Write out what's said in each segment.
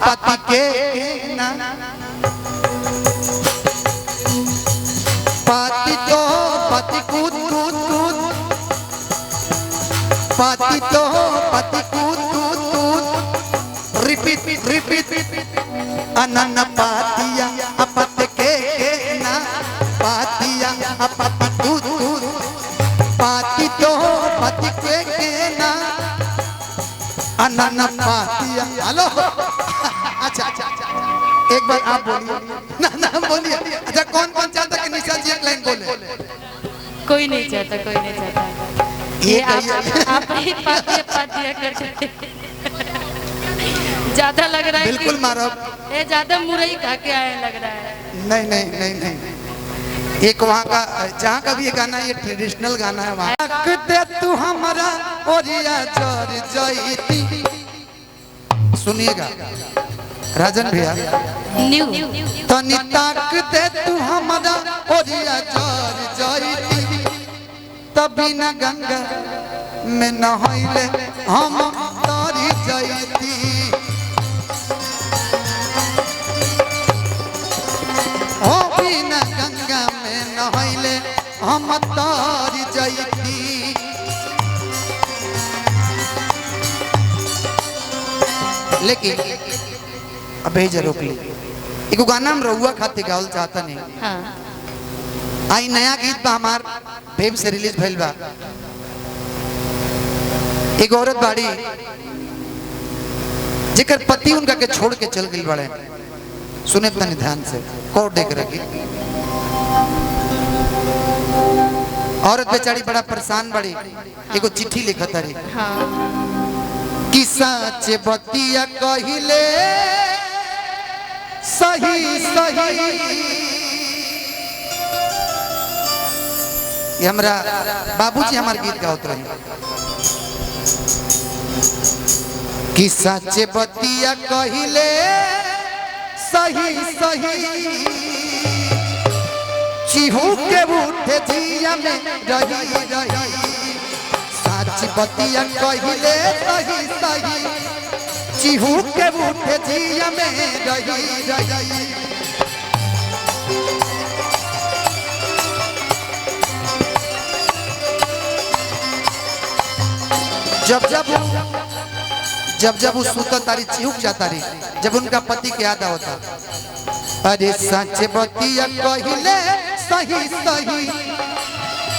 पति के ना पति तो पति कूद कूद कूद पति तो पति कूद कूद कूद रिपीट रिपीट अनन पातिया अपत के ना पातिया अपत कूद कूद पति तो पति के ना अनन पातिया। हेलो अच्छा एक बार आप बोलिए ना बोलिए। अच्छा कौन कौन चाहता कि निशा जी एक लाइन बोले? कोई नहीं चाहता, कोई नहीं चाहता। ये आप ही पातिया कर सकते। ज्यादा लग रहा है बिल्कुल मारो। ये ज्यादा मुरई खा के आए लग रहा है। नहीं नहीं नहीं नहीं एक वहाँ का जहाँ का भी ये गाना ये ट्रेडिशनल गाना है वहाँ दे तू हमारा ओरिया चोर जाईती। सुनिएगा राजन भैया न्यू तनी ताक दे तू हमारा ओरिया चोर जाईती तभी न गंगा में नहाइले हम तारी जाईती। ओ बिना गंगा में नहाइले हम तारी जाईती। लेकिन अबे जरूर ली एक गाना हम रहुआ खाते गावल चाहता नहीं। हाँ। आई नया गीत बा हमार वेब से रिलीज भइल बा। एक औरत बाड़ी जेकर पति उनका के छोड़ के चल गई बड़े। सुने तनी ध्यान से कोड देख रखी। औरत बेचारी बड़ा परेशान बड़ी। एगो चिट्ठी लिखत रही। हाँ। कि सच बतिया कहिले सही सही। ये हमरा बाबूजी हमार गीत गावत रहे कि सच बतिया कहिले सही सही। चिहू के उठे जिया में रही रही। सच बतिया कहिले सही सही। चिहू के उठे जिया में रही रही। जब वो सूता तारी चिहुक जाता रही जब उनका पति के याद होता। अरे सच बतिया कहिले सही सही।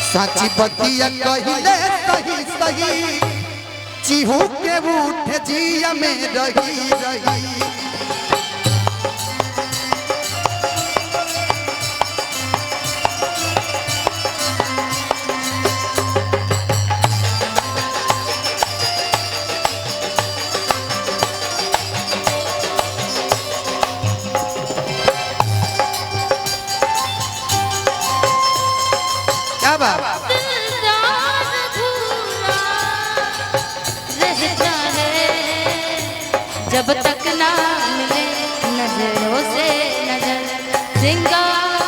सच बतिया कहिले सही सही। चिहुक के उठे जिया में रही रही। जब तक ना मिले नजरों से नजर सिंगार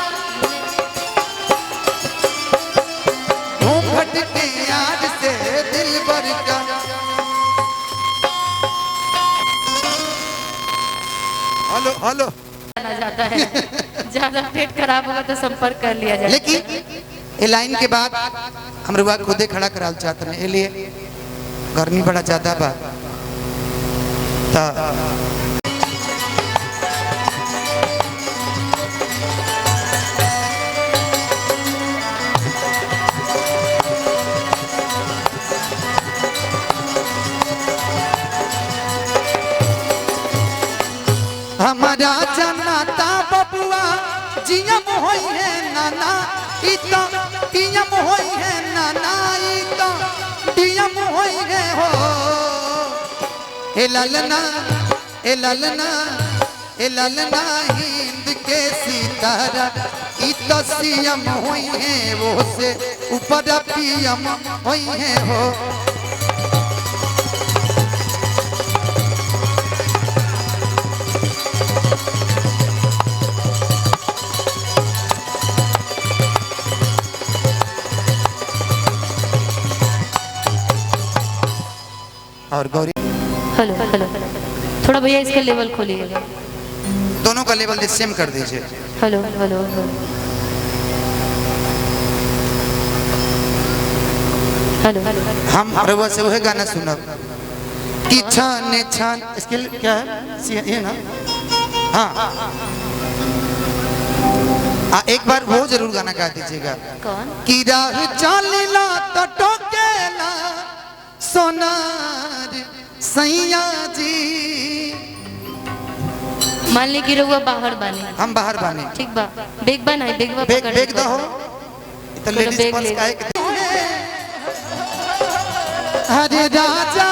घूंघट के याद से दिल भर का। हेलो हेलो जाता है। ज्यादा पेट खराब होगा तो संपर्क कर लिया जाए। लेकिन ये लाइन के बाद हम रुआ खुदे खड़ा कराल चाहते हैं। लिए गर्मी बड़ा ज्यादा बा हमारा जन्नता बबुआ जियम होई है नाना इता पियम होई है नाना इता पियम होई है हो। ए ललना ए ललना ए ललना हिंद के सितारा इता सीएम होई है वो से ऊपर पीएम होई है हो। और गौरी हेलो हेलो थोड़ा भैया इसका लेवल खोलिएगा। दोनों का लेवल सेम कर दीजिए। Hello hello hello hello. हम रवा से वह गाना सुना कि छान छान, इसके लिए क्या है ये ना। हाँ एक बार वो जरूर गाना गा दीजिएगा। कौन? कि राह चलला तो टोकेला सोनार सैया जी। मान ली कि रहुआ बाहर बानी, हम बाहर बानी, ठीक बा। बेग बना है, बेग बेग बेग दो हो तो लेडीज बेग पर्स ले। का एक। अरे राजा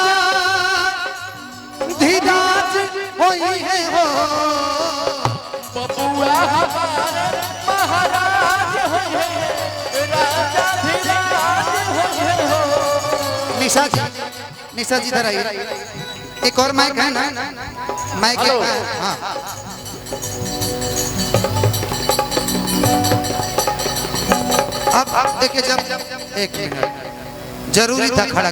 धीराज होई है हो बबुआ हमारा महाराज होई है, राजा धीराज होई हो। निशा जी इधर आइए। एक और माइक है ना, माइक है। हाँ अब देखिए, जब एक मिनट जरूरी था खड़ा